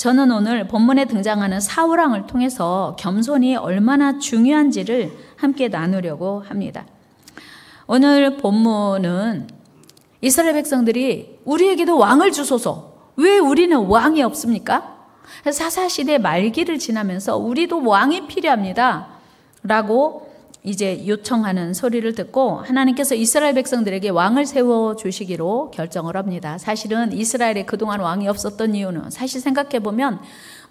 저는 오늘 본문에 등장하는 사울왕을 통해서 겸손이 얼마나 중요한지를 함께 나누려고 합니다. 오늘 본문은 이스라엘 백성들이 우리에게도 왕을 주소서, 왜 우리는 왕이 없습니까? 사사시대 말기를 지나면서 우리도 왕이 필요합니다 라고 이제 요청하는 소리를 듣고 하나님께서 이스라엘 백성들에게 왕을 세워주시기로 결정을 합니다. 사실은 이스라엘에 그동안 왕이 없었던 이유는 사실 생각해보면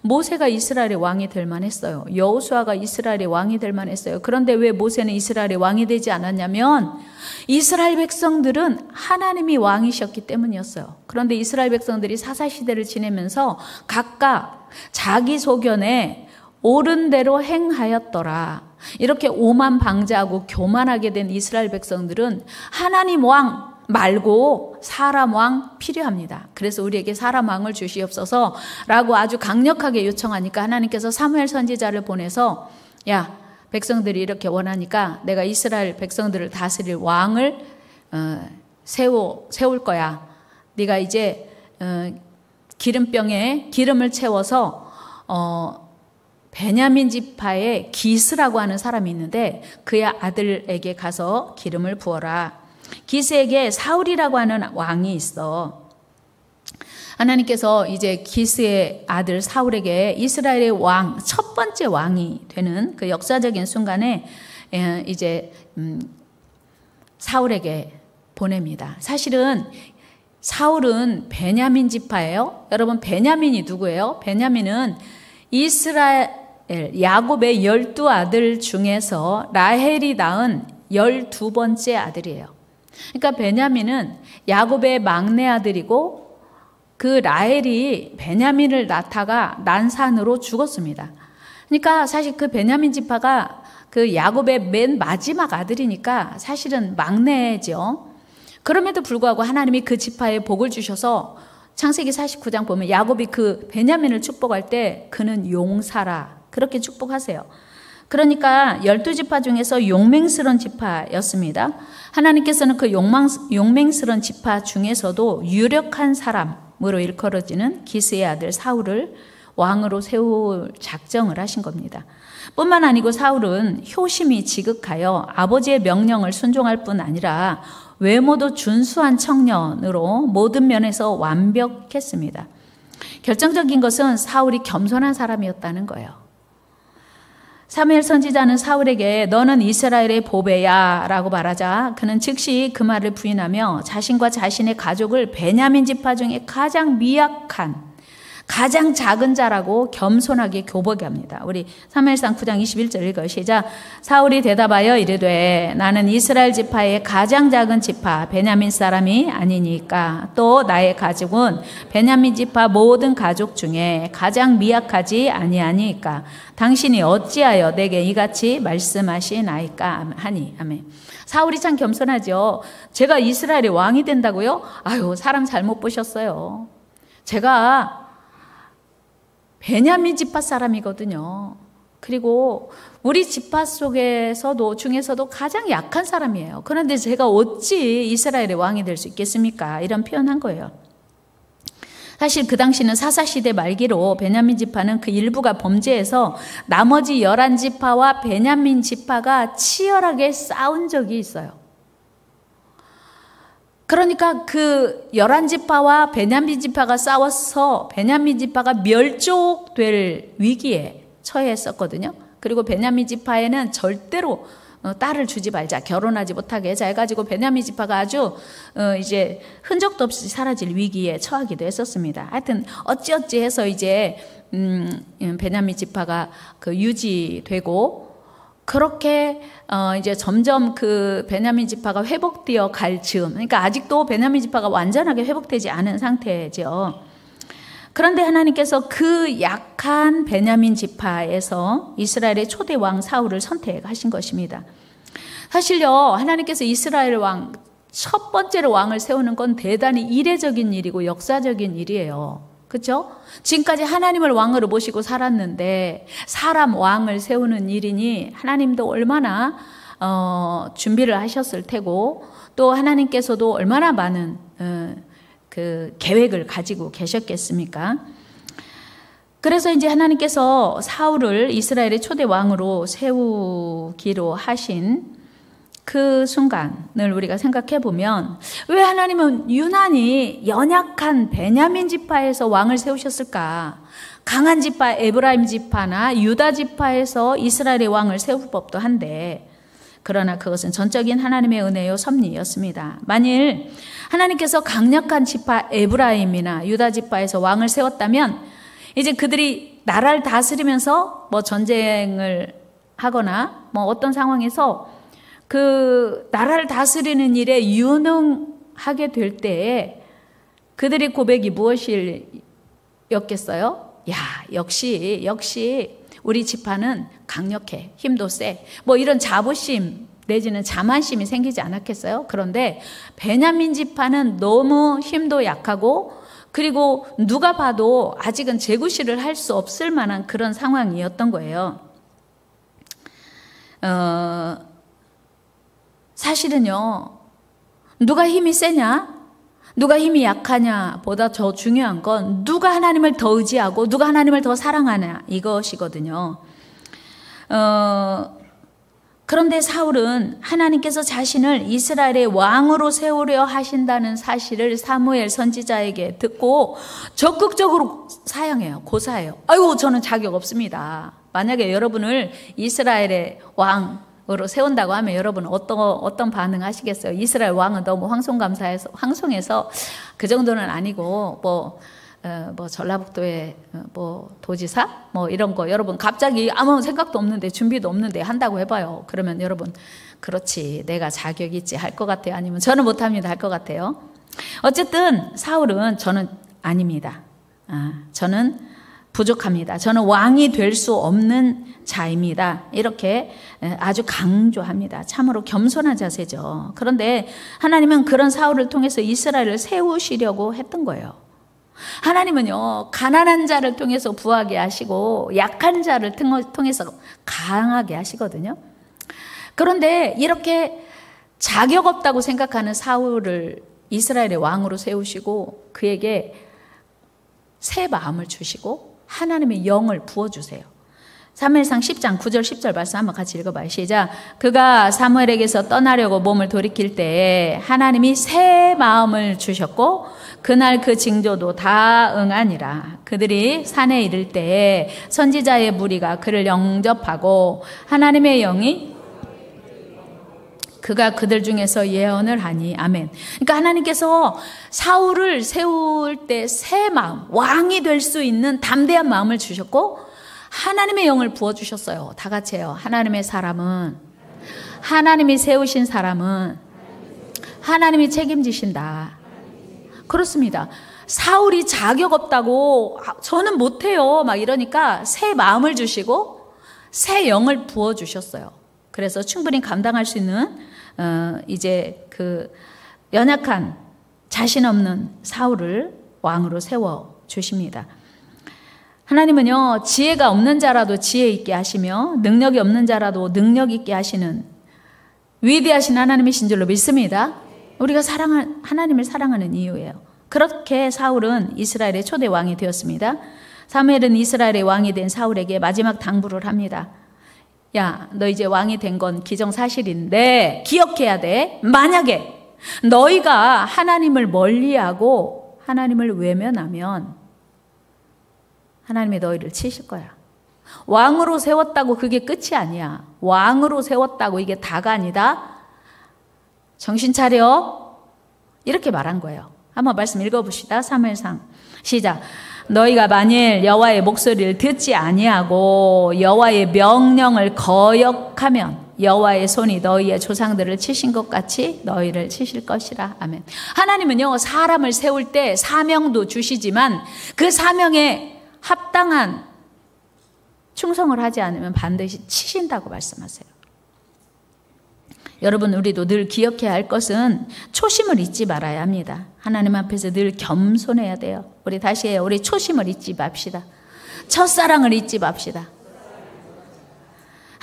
모세가 이스라엘의 왕이 될 만했어요. 여호수아가 이스라엘의 왕이 될 만했어요. 그런데 왜 모세는 이스라엘의 왕이 되지 않았냐면 이스라엘 백성들은 하나님이 왕이셨기 때문이었어요. 그런데 이스라엘 백성들이 사사시대를 지내면서 각각 자기 소견에 옳은 대로 행하였더라. 이렇게 오만방자하고 교만하게 된 이스라엘 백성들은 하나님 왕 말고 사람 왕 필요합니다. 그래서 우리에게 사람 왕을 주시옵소서 라고 아주 강력하게 요청하니까 하나님께서 사무엘 선지자를 보내서 야, 백성들이 이렇게 원하니까 내가 이스라엘 백성들을 다스릴 왕을 세울 거야. 네가 이제 기름병에 기름을 채워서 베냐민 지파의 기스라고 하는 사람이 있는데 그의 아들에게 가서 기름을 부어라. 기스에게 사울이라고 하는 왕이 있어. 하나님께서 이제 기스의 아들 사울에게 이스라엘의 왕, 첫 번째 왕이 되는 그 역사적인 순간에 이제 사울에게 보냅니다. 사실은 사울은 베냐민 지파예요. 여러분, 베냐민이 누구예요? 베냐민은 이스라엘 야곱의 12아들 중에서 라헬이 낳은 12번째 아들이에요. 그러니까 베냐민은 야곱의 막내 아들이고 그 라헬이 베냐민을 낳다가 난산으로 죽었습니다. 그러니까 사실 그 베냐민 지파가 그 야곱의 맨 마지막 아들이니까 사실은 막내죠. 그럼에도 불구하고 하나님이 그 지파에 복을 주셔서 창세기 49장 보면 야곱이 그 베냐민을 축복할 때 그는 용사라 그렇게 축복하세요. 그러니까 12지파 중에서 용맹스러운 지파였습니다. 하나님께서는 그 용맹스러운 지파 중에서도 유력한 사람으로 일컬어지는 기스의 아들 사울을 왕으로 세울 작정을 하신 겁니다. 뿐만 아니고 사울은 효심이 지극하여 아버지의 명령을 순종할 뿐 아니라 외모도 준수한 청년으로 모든 면에서 완벽했습니다. 결정적인 것은 사울이 겸손한 사람이었다는 거예요. 사무엘 선지자는 사울에게 너는 이스라엘의 보배야 라고 말하자 그는 즉시 그 말을 부인하며 자신과 자신의 가족을 베냐민 지파 중에 가장 미약한 가장 작은 자라고 겸손하게 교복해 합니다. 우리 사무엘상 9장 21절 읽어요. 시작. 사울이 대답하여 이르되 나는 이스라엘 지파의 가장 작은 지파 베냐민 사람이 아니니까 또 나의 가족은 베냐민 지파 모든 가족 중에 가장 미약하지 아니하니까 당신이 어찌하여 내게 이같이 말씀하시나이까 하니. 아멘. 사울이 참 겸손하죠. 제가 이스라엘의 왕이 된다고요? 아유, 사람 잘못 보셨어요. 제가 베냐민 지파 사람이거든요. 그리고 우리 지파 속에서도 중에서도 가장 약한 사람이에요. 그런데 제가 어찌 이스라엘의 왕이 될 수 있겠습니까? 이런 표현한 거예요. 사실 그 당시는 사사시대 말기로 베냐민 지파는 그 일부가 범죄해서 나머지 11지파와 베냐민 지파가 치열하게 싸운 적이 있어요. 그러니까 그 11지파와 베냐민 지파가 싸워서 베냐민 지파가 멸족될 위기에 처했었거든요. 그리고 베냐민 지파에는 절대로 딸을 주지 말자, 결혼하지 못하게 하자 해가지고 베냐민 지파가 아주 이제 흔적도 없이 사라질 위기에 처하기도 했었습니다. 하여튼 어찌어찌 해서 이제 베냐민 지파가 그 유지되고 그렇게 이제 점점 그 베냐민 지파가 회복되어 갈 즈음, 그러니까 아직도 베냐민 지파가 완전하게 회복되지 않은 상태죠. 그런데 하나님께서 그 약한 베냐민 지파에서 이스라엘의 초대 왕 사울을 선택하신 것입니다. 사실요, 하나님께서 이스라엘 왕 첫 번째로 왕을 세우는 건 대단히 이례적인 일이고 역사적인 일이에요. 그렇죠? 지금까지 하나님을 왕으로 모시고 살았는데 사람 왕을 세우는 일이니 하나님도 얼마나 준비를 하셨을 테고 또 하나님께서도 얼마나 많은 그 계획을 가지고 계셨겠습니까? 그래서 이제 하나님께서 사울을 이스라엘의 초대 왕으로 세우기로 하신 그 순간을 우리가 생각해 보면 왜 하나님은 유난히 연약한 베냐민 지파에서 왕을 세우셨을까? 강한 지파 에브라임 지파나 유다 지파에서 이스라엘의 왕을 세울 법도 한데, 그러나 그것은 전적인 하나님의 은혜요 섭리였습니다. 만일 하나님께서 강력한 지파 에브라임이나 유다 지파에서 왕을 세웠다면 이제 그들이 나라를 다스리면서 뭐 전쟁을 하거나 뭐 어떤 상황에서 그 나라를 다스리는 일에 유능하게 될 때에 그들의 고백이 무엇이었겠어요? 야, 역시 우리 지파는 강력해, 힘도 세, 뭐 이런 자부심 내지는 자만심이 생기지 않았겠어요? 그런데 베냐민 지파는 너무 힘도 약하고, 그리고 누가 봐도 아직은 재구시를 할 수 없을 만한 그런 상황이었던 거예요. 사실은요, 누가 힘이 세냐, 누가 힘이 약하냐 보다 더 중요한 건 누가 하나님을 더 의지하고 누가 하나님을 더 사랑하냐, 이것이거든요. 그런데 사울은 하나님께서 자신을 이스라엘의 왕으로 세우려 하신다는 사실을 사무엘 선지자에게 듣고 적극적으로 사양해요. 고사해요. 아이고, 저는 자격 없습니다. 만약에 여러분을 이스라엘의 왕으로 세운다고 하면 여러분 어떤 반응 하시겠어요? 이스라엘 왕은 너무 황송해서 그 정도는 아니고 뭐 전라북도의 뭐 도지사 뭐 이런 거 여러분 갑자기 아무 생각도 없는데 준비도 없는데 한다고 해봐요. 그러면 여러분 그렇지, 내가 자격 있지 할 것 같아요? 아니면 저는 못합니다 할 것 같아요? 어쨌든 사울은 저는 아닙니다. 저는 부족합니다. 저는 왕이 될 수 없는 자입니다. 이렇게 아주 강조합니다. 참으로 겸손한 자세죠. 그런데 하나님은 그런 사울을 통해서 이스라엘을 세우시려고 했던 거예요. 하나님은요, 가난한 자를 통해서 부하게 하시고 약한 자를 통해서 강하게 하시거든요. 그런데 이렇게 자격 없다고 생각하는 사울을 이스라엘의 왕으로 세우시고 그에게 새 마음을 주시고 하나님의 영을 부어주세요. 사무엘상 10장 9절 10절 말씀 한번 같이 읽어봐요. 시작. 그가 사무엘에게서 떠나려고 몸을 돌이킬 때에 하나님이 새 마음을 주셨고 그날 그 징조도 다 응하니라. 그들이 산에 이를 때에 선지자의 무리가 그를 영접하고 하나님의 영이 그가 그들 중에서 예언을 하니. 아멘. 그러니까 하나님께서 사울을 세울 때 새 마음, 왕이 될 수 있는 담대한 마음을 주셨고 하나님의 영을 부어주셨어요. 다 같이 해요. 하나님의 사람은, 하나님이 세우신 사람은 하나님이 책임지신다. 그렇습니다. 사울이 자격 없다고 저는 못해요 막 이러니까 새 마음을 주시고 새 영을 부어주셨어요. 그래서 충분히 감당할 수 있는 이제 그 연약한 자신 없는 사울을 왕으로 세워 주십니다. 하나님은요, 지혜가 없는 자라도 지혜 있게 하시며 능력이 없는 자라도 능력 있게 하시는 위대하신 하나님이신 줄로 믿습니다. 우리가 하나님을 사랑하는 이유예요. 그렇게 사울은 이스라엘의 초대 왕이 되었습니다. 사무엘은 이스라엘의 왕이 된 사울에게 마지막 당부를 합니다. 야, 너 이제 왕이 된 건 기정사실인데 기억해야 돼. 만약에 너희가 하나님을 멀리하고 하나님을 외면하면 하나님이 너희를 치실 거야. 왕으로 세웠다고 그게 끝이 아니야. 왕으로 세웠다고 이게 다가 아니다. 정신 차려. 이렇게 말한 거예요. 한번 말씀 읽어봅시다. 사무엘상 시작. 너희가 만일 여호와의 목소리를 듣지 아니하고 여호와의 명령을 거역하면 여호와의 손이 너희의 조상들을 치신 것 같이 너희를 치실 것이라. 아멘. 하나님은요, 사람을 세울 때 사명도 주시지만 그 사명에 합당한 충성을 하지 않으면 반드시 치신다고 말씀하세요. 여러분, 우리도 늘 기억해야 할 것은 초심을 잊지 말아야 합니다. 하나님 앞에서 늘 겸손해야 돼요. 우리 다시 해요. 우리 초심을 잊지 맙시다. 첫사랑을 잊지 맙시다.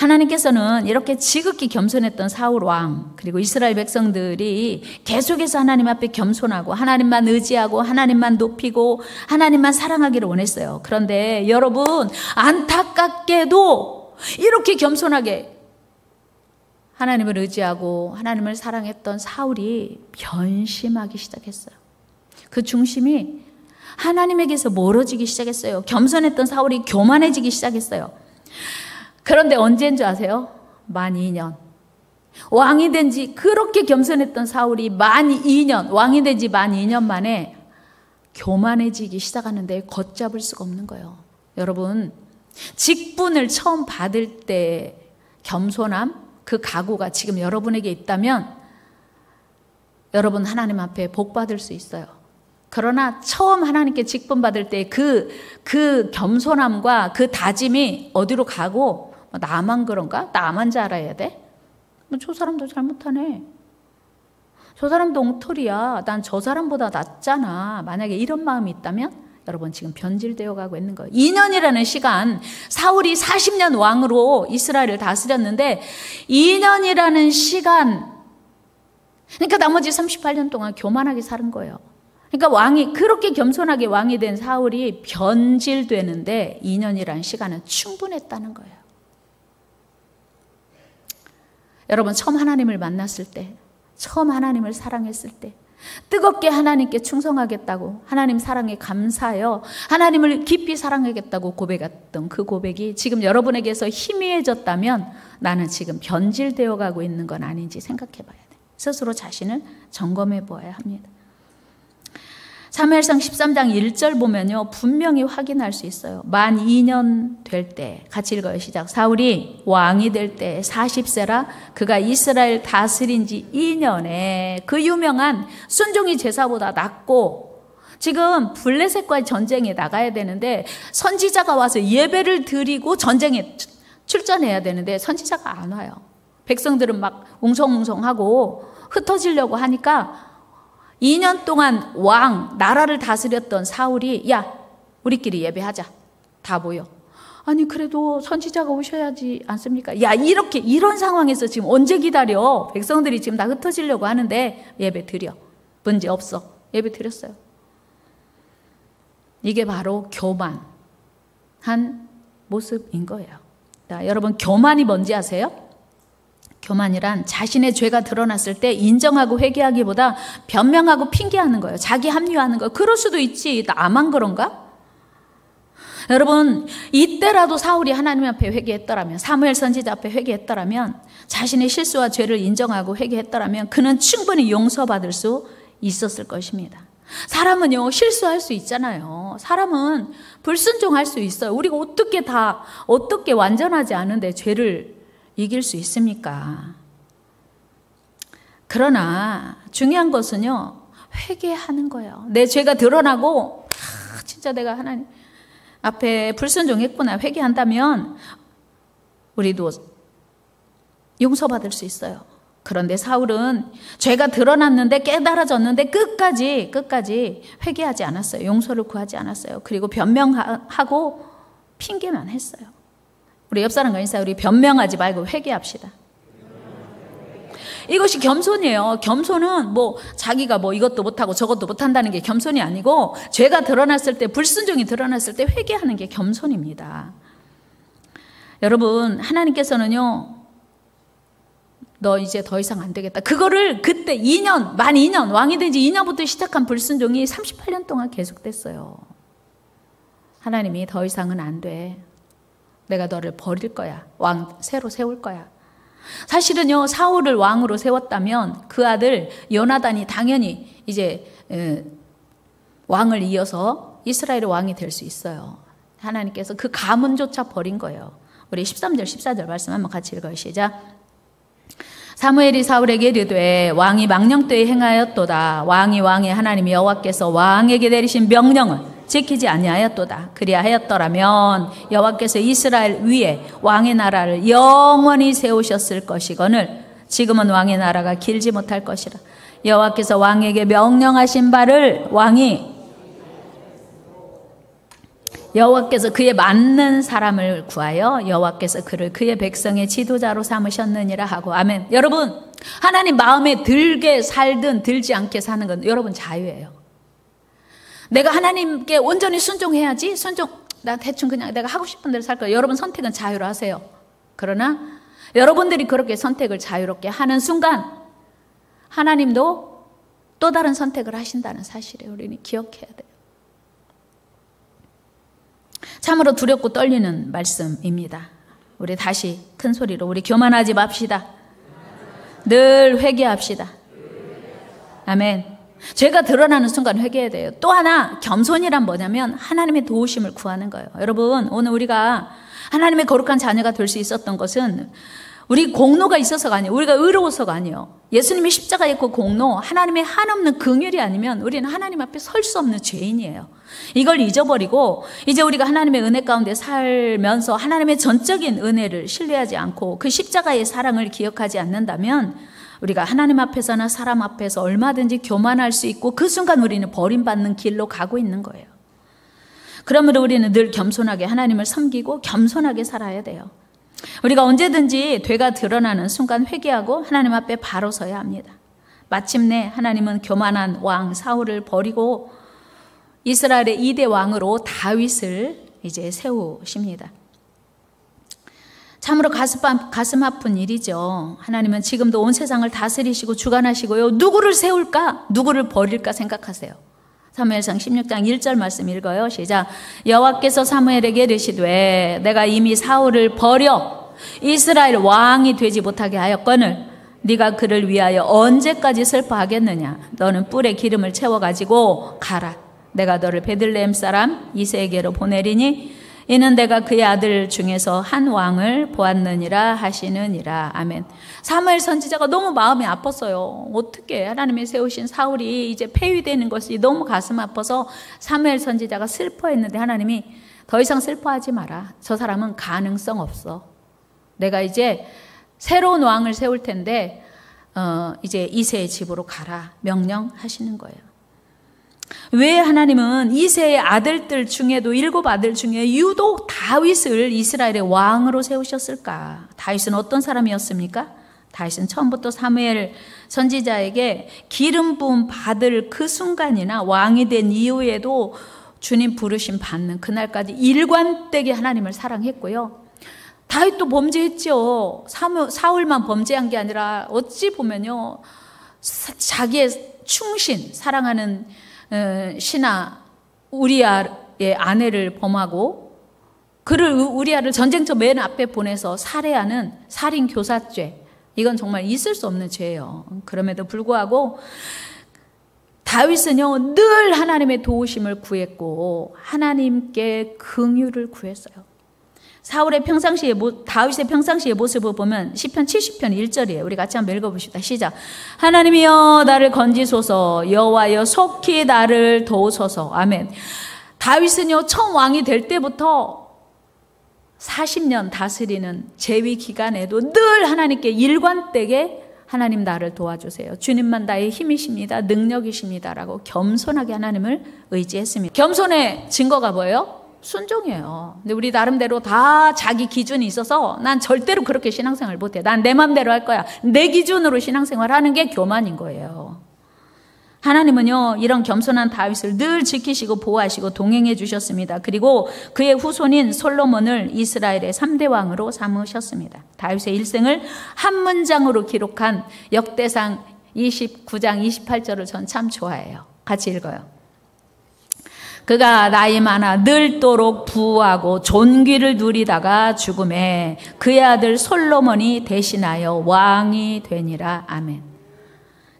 하나님께서는 이렇게 지극히 겸손했던 사울 왕, 그리고 이스라엘 백성들이 계속해서 하나님 앞에 겸손하고 하나님만 의지하고 하나님만 높이고 하나님만 사랑하기를 원했어요. 그런데 여러분, 안타깝게도 이렇게 겸손하게 하나님을 의지하고 하나님을 사랑했던 사울이 변심하기 시작했어요. 그 중심이 하나님에게서 멀어지기 시작했어요. 겸손했던 사울이 교만해지기 시작했어요. 그런데 언제인 줄 아세요? 만 2년. 왕이 된 지, 그렇게 겸손했던 사울이 만 2년, 왕이 된 지 만 2년 만에 교만해지기 시작하는데 걷잡을 수가 없는 거예요. 여러분, 직분을 처음 받을 때 겸손함, 그 각오가 지금 여러분에게 있다면 여러분 하나님 앞에 복 받을 수 있어요. 그러나 처음 하나님께 직분 받을 때 그 겸손함과 그 다짐이 어디로 가고, 나만 그런가? 나만 잘해야 돼? 저 사람도 잘못하네. 저 사람도 엉터리야. 난 저 사람보다 낫잖아. 만약에 이런 마음이 있다면 여러분 지금 변질되어 가고 있는 거예요. 2년이라는 시간, 사울이 40년 왕으로 이스라엘을 다스렸는데 2년이라는 시간, 그러니까 나머지 38년 동안 교만하게 사는 거예요. 그러니까 왕이, 그렇게 겸손하게 왕이 된 사울이 변질되는데 2년이라는 시간은 충분했다는 거예요. 여러분, 처음 하나님을 만났을 때, 처음 하나님을 사랑했을 때, 뜨겁게 하나님께 충성하겠다고, 하나님 사랑에 감사하여 하나님을 깊이 사랑하겠다고 고백했던 그 고백이 지금 여러분에게서 희미해졌다면 나는 지금 변질되어 가고 있는 건 아닌지 생각해 봐야 돼요. 스스로 자신을 점검해 보아야 합니다. 사무엘상 13장 1절 보면요, 분명히 확인할 수 있어요. 만 2년 될 때, 같이 읽어요. 시작. 사울이 왕이 될 때 40세라 그가 이스라엘 다스린 지 2년에 그 유명한 순종이 제사보다 낫고, 지금 블레셋과의 전쟁에 나가야 되는데 선지자가 와서 예배를 드리고 전쟁에 출전해야 되는데 선지자가 안 와요. 백성들은 막 웅성웅성하고 흩어지려고 하니까 2년 동안 왕, 나라를 다스렸던 사울이, 야, 우리끼리 예배하자. 다 모여. 아니, 그래도 선지자가 오셔야지 않습니까? 야, 이런 상황에서 지금 언제 기다려? 백성들이 지금 다 흩어지려고 하는데 예배 드려. 문제 없어. 예배 드렸어요. 이게 바로 교만한 모습인 거예요. 자, 여러분, 교만이 뭔지 아세요? 교만이란 자신의 죄가 드러났을 때 인정하고 회개하기보다 변명하고 핑계하는 거예요. 자기 합리화하는 거예요. 그럴 수도 있지. 나만 그런가? 여러분, 이때라도 사울이 하나님 앞에 회개했더라면, 사무엘 선지자 앞에 회개했더라면, 자신의 실수와 죄를 인정하고 회개했더라면 그는 충분히 용서받을 수 있었을 것입니다. 사람은요, 실수할 수 있잖아요. 사람은 불순종할 수 있어요. 우리가 어떻게 완전하지 않은데 죄를 이길 수 있습니까? 그러나 중요한 것은요, 회개하는 거예요. 내 죄가 드러나고 진짜 내가 하나님 앞에 불순종했구나 회개한다면 우리도 용서받을 수 있어요. 그런데 사울은 죄가 드러났는데, 깨달아졌는데 끝까지 회개하지 않았어요. 용서를 구하지 않았어요. 그리고 변명하고 핑계만 했어요. 우리 옆 사람과 인사해. 우리 변명하지 말고 회개합시다. 이것이 겸손이에요. 겸손은 자기가 이것도 못하고 저것도 못한다는 게 겸손이 아니고, 죄가 드러났을 때, 불순종이 드러났을 때 회개하는 게 겸손입니다. 여러분, 하나님께서는요, 너 이제 더 이상 안 되겠다. 그거를 그때 만 2년, 왕이 된 지 2년부터 시작한 불순종이 38년 동안 계속됐어요. 하나님이 더 이상은 안 돼. 내가 너를 버릴 거야. 새로 세울 거야. 사실은요, 사울을 왕으로 세웠다면 그 아들 요나단이 당연히 이제 왕을 이어서 이스라엘의 왕이 될 수 있어요. 하나님께서 그 가문조차 버린 거예요. 우리 13절 14절 말씀 한번 같이 읽어요. 시작. 사무엘이 사울에게 이르되 왕이 망령되이 행하였도다. 왕의 하나님 여호와께서 왕에게 내리신 명령을 지키지 아니하였도다. 그리하였더라면 여호와께서 이스라엘 위에 왕의 나라를 영원히 세우셨을 것이거늘 지금은 왕의 나라가 길지 못할 것이라. 여호와께서 왕에게 명령하신 바를 왕이 여호와께서 그에 맞는 사람을 구하여 여호와께서 그를 그의 백성의 지도자로 삼으셨느니라 하고. 아멘. 여러분, 하나님 마음에 들게 살든 들지 않게 사는 건 여러분 자유예요. 내가 하나님께 온전히 순종해야지. 나 대충 그냥 내가 하고 싶은 대로 살 거예요. 여러분 선택은 자유로 하세요. 그러나 여러분들이 그렇게 선택을 자유롭게 하는 순간 하나님도 또 다른 선택을 하신다는 사실을 우리는 기억해야 돼요. 참으로 두렵고 떨리는 말씀입니다. 우리 다시 큰 소리로 우리 교만하지 맙시다. 늘 회개합시다. 아멘. 죄가 드러나는 순간 회개해야 돼요. 또 하나 겸손이란 뭐냐면 하나님의 도우심을 구하는 거예요. 여러분, 오늘 우리가 하나님의 거룩한 자녀가 될 수 있었던 것은 우리 공로가 있어서가 아니에요. 우리가 의로워서가 아니에요. 예수님이 십자가의 그 공로, 하나님의 한없는 긍휼이 아니면 우리는 하나님 앞에 설 수 없는 죄인이에요. 이걸 잊어버리고 이제 우리가 하나님의 은혜 가운데 살면서 하나님의 전적인 은혜를 신뢰하지 않고 그 십자가의 사랑을 기억하지 않는다면 우리가 하나님 앞에서나 사람 앞에서 얼마든지 교만할 수 있고 그 순간 우리는 버림받는 길로 가고 있는 거예요. 그러므로 우리는 늘 겸손하게 하나님을 섬기고 겸손하게 살아야 돼요. 우리가 언제든지 죄가 드러나는 순간 회개하고 하나님 앞에 바로 서야 합니다. 마침내 하나님은 교만한 왕 사울을 버리고 이스라엘의 2대 왕으로 다윗을 이제 세우십니다. 참으로 가슴 아픈 일이죠. 하나님은 지금도 온 세상을 다스리시고 주관하시고요. 누구를 세울까? 누구를 버릴까 생각하세요. 사무엘상 16장 1절 말씀 읽어요. 시작. 여호와께서 사무엘에게 이르시되 내가 이미 사울을 버려 이스라엘 왕이 되지 못하게 하였거늘 네가 그를 위하여 언제까지 슬퍼하겠느냐. 너는 뿔에 기름을 채워가지고 가라. 내가 너를 베들레헴 사람 이새에게로 보내리니 이는 내가 그의 아들 중에서 한 왕을 보았느니라 하시느니라. 아멘. 사무엘 선지자가 너무 마음이 아팠어요. 어떻게 하나님이 세우신 사울이 이제 폐위되는 것이 너무 가슴 아파서 사무엘 선지자가 슬퍼했는데 하나님이 더 이상 슬퍼하지 마라. 저 사람은 가능성 없어. 내가 이제 새로운 왕을 세울 텐데 이제 이새의 집으로 가라 명령하시는 거예요. 왜 하나님은 이새의 아들들 중에도 7 아들 중에 유독 다윗을 이스라엘의 왕으로 세우셨을까? 다윗은 어떤 사람이었습니까? 다윗은 처음부터 사무엘 선지자에게 기름 부음 받을 그 순간이나 왕이 된 이후에도 주님 부르심 받는 그날까지 일관되게 하나님을 사랑했고요. 다윗도 범죄했죠. 사울만 범죄한 게 아니라 어찌 보면요, 자기의 충신, 사랑하는 신하 우리아의 아내를 범하고 그를 우리아를 전쟁터 맨 앞에 보내서 살해하는 살인 교사죄, 이건 정말 있을 수 없는 죄예요. 그럼에도 불구하고 다윗은요 늘 하나님의 도우심을 구했고 하나님께 긍휼을 구했어요. 다윗의 평상시의 모습을 보면 시편 70편 1절이에요. 우리 같이 한번 읽어봅시다. 시작. 하나님이여 나를 건지소서. 여호와여 속히 나를 도우소서. 아멘. 다윗은요 처음 왕이 될 때부터 40년 다스리는 재위 기간에도 늘 하나님께 일관되게 하나님 나를 도와주세요. 주님만 나의 힘이십니다. 능력이십니다. 라고 겸손하게 하나님을 의지했습니다. 겸손의 증거가 뭐예요? 순종이에요. 근데 우리 나름대로 다 자기 기준이 있어서 난 절대로 그렇게 신앙생활 못해. 난 내 맘대로 할 거야. 내 기준으로 신앙생활 하는 게 교만인 거예요. 하나님은요 이런 겸손한 다윗을 늘 지키시고 보호하시고 동행해 주셨습니다. 그리고 그의 후손인 솔로몬을 이스라엘의 3대 왕으로 삼으셨습니다. 다윗의 일생을 한 문장으로 기록한 역대상 29장 28절을 전 참 좋아해요. 같이 읽어요. 그가 나이 많아 늙도록 부하고 존귀를 누리다가 죽음에 그의 아들 솔로몬이 대신하여 왕이 되니라. 아멘.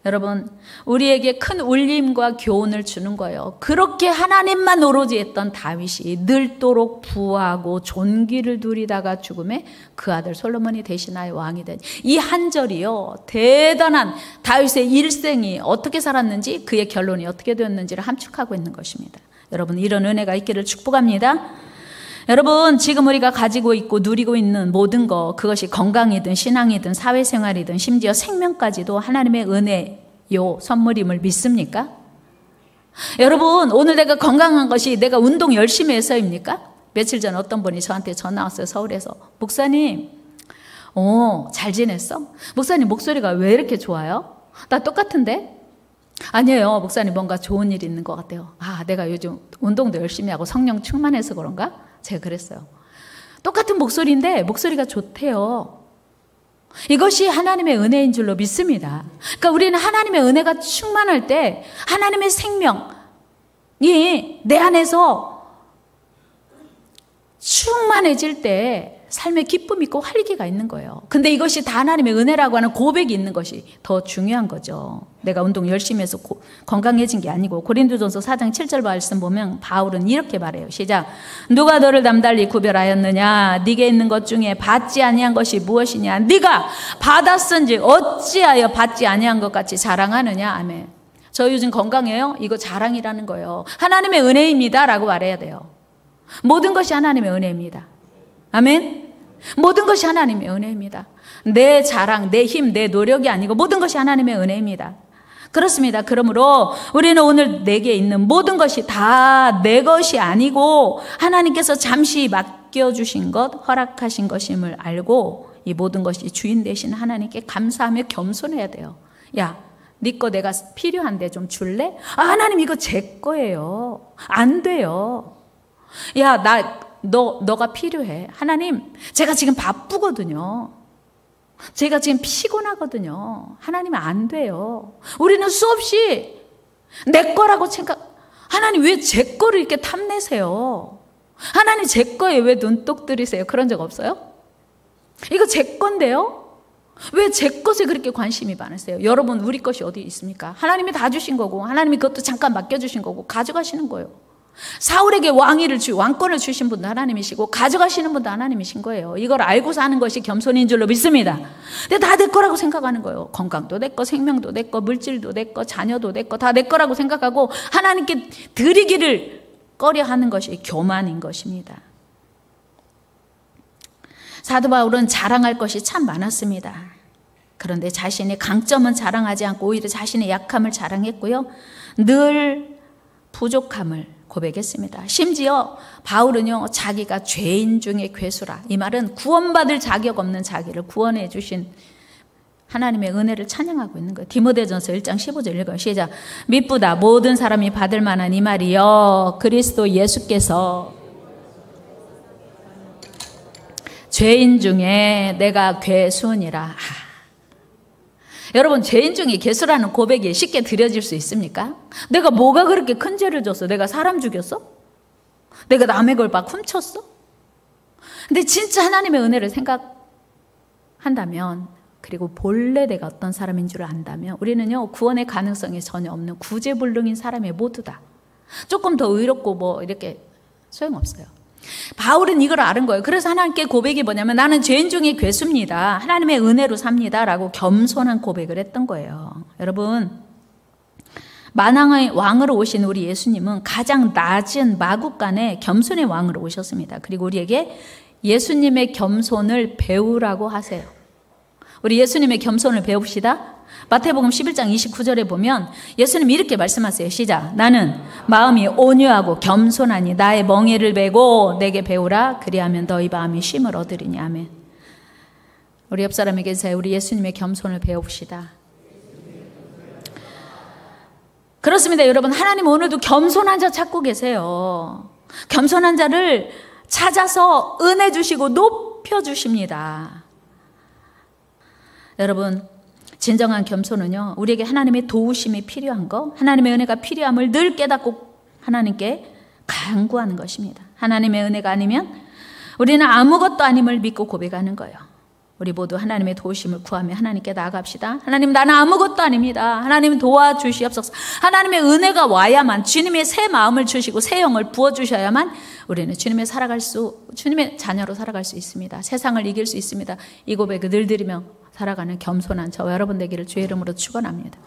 여러분, 우리에게 큰 울림과 교훈을 주는 거예요. 그렇게 하나님만 오로지 했던 다윗이 늙도록 부하고 존귀를 누리다가 죽음에 그 아들 솔로몬이 대신하여 왕이 된 이 한 절이요 대단한 다윗의 일생이 어떻게 살았는지 그의 결론이 어떻게 되었는지를 함축하고 있는 것입니다. 여러분, 이런 은혜가 있기를 축복합니다. 여러분, 지금 우리가 가지고 있고 누리고 있는 모든 것, 그것이 건강이든 신앙이든 사회생활이든 심지어 생명까지도 하나님의 은혜요 선물임을 믿습니까? 여러분, 오늘 내가 건강한 것이 내가 운동 열심히 해서입니까? 며칠 전 어떤 분이 저한테 전화 왔어요. 서울에서. 목사님, 잘 지냈어? 목사님 목소리가 왜 이렇게 좋아요? 나 똑같은데? 아니에요. 목사님 뭔가 좋은 일이 있는 것 같아요. 내가 요즘 운동도 열심히 하고 성령 충만해서 그런가? 제가 그랬어요. 똑같은 목소리인데 목소리가 좋대요. 이것이 하나님의 은혜인 줄로 믿습니다. 그러니까 우리는 하나님의 은혜가 충만할 때 하나님의 생명이 내 안에서 충만해질 때 삶에 기쁨이 있고 활기가 있는 거예요. 근데 이것이 다 하나님의 은혜라고 하는 고백이 있는 것이 더 중요한 거죠. 내가 운동 열심히 해서 건강해진 게 아니고. 고린도전서 4장 7절 말씀 보면 바울은 이렇게 말해요. 시작. 누가 너를 남달리 구별하였느냐? 네게 있는 것 중에 받지 아니한 것이 무엇이냐? 네가 받았은지 어찌하여 받지 아니한 것 같이 자랑하느냐? 아멘. 저 요즘 건강해요? 이거 자랑이라는 거예요. 하나님의 은혜입니다 라고 말해야 돼요. 모든 것이 하나님의 은혜입니다. 아멘. 모든 것이 하나님의 은혜입니다. 내 자랑, 내 힘, 내 노력이 아니고 모든 것이 하나님의 은혜입니다. 그렇습니다. 그러므로 우리는 오늘 내게 있는 모든 것이 다 내 것이 아니고 하나님께서 잠시 맡겨주신 것, 허락하신 것임을 알고 이 모든 것이 주인 되신 하나님께 감사하며 겸손해야 돼요. 야, 네 거 내가 필요한데 좀 줄래? 하나님 이거 제 거예요. 안 돼요. 야, 너가 필요해. 하나님, 제가 지금 바쁘거든요. 제가 지금 피곤하거든요. 하나님 안 돼요. 우리는 수없이 내 거라고 하나님 왜 제 거를 이렇게 탐내세요? 하나님 제 거에 왜 눈독 들이세요? 그런 적 없어요? 이거 제 건데요? 왜 제 것에 그렇게 관심이 많으세요? 여러분, 우리 것이 어디 있습니까? 하나님이 다 주신 거고 하나님이 그것도 잠깐 맡겨주신 거고 가져가시는 거예요. 사울에게 왕권을 주신 분도 하나님이시고 가져가시는 분도 하나님이신 거예요. 이걸 알고 사는 것이 겸손인 줄로 믿습니다. 근데 다 내 거라고 생각하는 거예요. 건강도 내 거, 생명도 내 거, 물질도 내 거, 자녀도 내 거, 다 내 거라고 생각하고 하나님께 드리기를 꺼려하는 것이 교만인 것입니다. 사도 바울은 자랑할 것이 참 많았습니다. 그런데 자신의 강점은 자랑하지 않고 오히려 자신의 약함을 자랑했고요. 늘 부족함을 고백했습니다. 심지어 바울은요, 자기가 죄인 중에 괴수라. 이 말은 구원받을 자격 없는 자기를 구원해 주신 하나님의 은혜를 찬양하고 있는 거예요. 디모데전서 1장 15절 읽어요. 시작. 미쁘다 모든 사람이 받을 만한 이 말이여 그리스도 예수께서 죄인 중에 내가 괴수니라. 여러분, 죄인 중에 괴수라는 고백이 쉽게 드려질 수 있습니까? 내가 뭐가 그렇게 큰 죄를 졌어? 내가 사람 죽였어? 내가 남의 걸 막 훔쳤어? 근데 진짜 하나님의 은혜를 생각한다면, 그리고 본래 내가 어떤 사람인 줄 안다면 우리는요, 구원의 가능성이 전혀 없는 구제불능인 사람이 모두다. 조금 더 의롭고 이렇게 소용없어요. 바울은 이걸 아는 거예요. 그래서 하나님께 고백이 뭐냐면 나는 죄인 중에 괴수입니다. 하나님의 은혜로 삽니다. 라고 겸손한 고백을 했던 거예요. 여러분, 만왕의 왕으로 오신 우리 예수님은 가장 낮은 마국간에 겸손의 왕으로 오셨습니다. 그리고 우리에게 예수님의 겸손을 배우라고 하세요. 우리 예수님의 겸손을 배웁시다. 마태복음 11장 29절에 보면 예수님이 이렇게 말씀하세요. 시작. 나는 마음이 온유하고 겸손하니 나의 멍에를 베고 내게 배우라. 그리하면 너희 마음이 쉼을 얻으리니. 아멘. 우리 옆 사람에게 인사해. 우리 예수님의 겸손을 배웁시다. 그렇습니다. 여러분, 하나님 오늘도 겸손한 자 찾고 계세요. 겸손한 자를 찾아서 은혜 주시고 높여주십니다. 여러분, 진정한 겸손은요, 우리에게 하나님의 도우심이 필요한 거, 하나님의 은혜가 필요함을 늘 깨닫고 하나님께 간구하는 것입니다. 하나님의 은혜가 아니면 우리는 아무것도 아님을 믿고 고백하는 거예요. 우리 모두 하나님의 도우심을 구하며 하나님께 나아갑시다. 하나님, 나는 아무것도 아닙니다. 하나님 도와주시옵소서. 하나님의 은혜가 와야만, 주님의 새 마음을 주시고 새 영을 부어주셔야만 우리는 주님의 자녀로 살아갈 수 있습니다. 세상을 이길 수 있습니다. 이 고백을 늘 드리며 살아가는 겸손한 저와 여러분 되기를 주의 이름으로 축원합니다.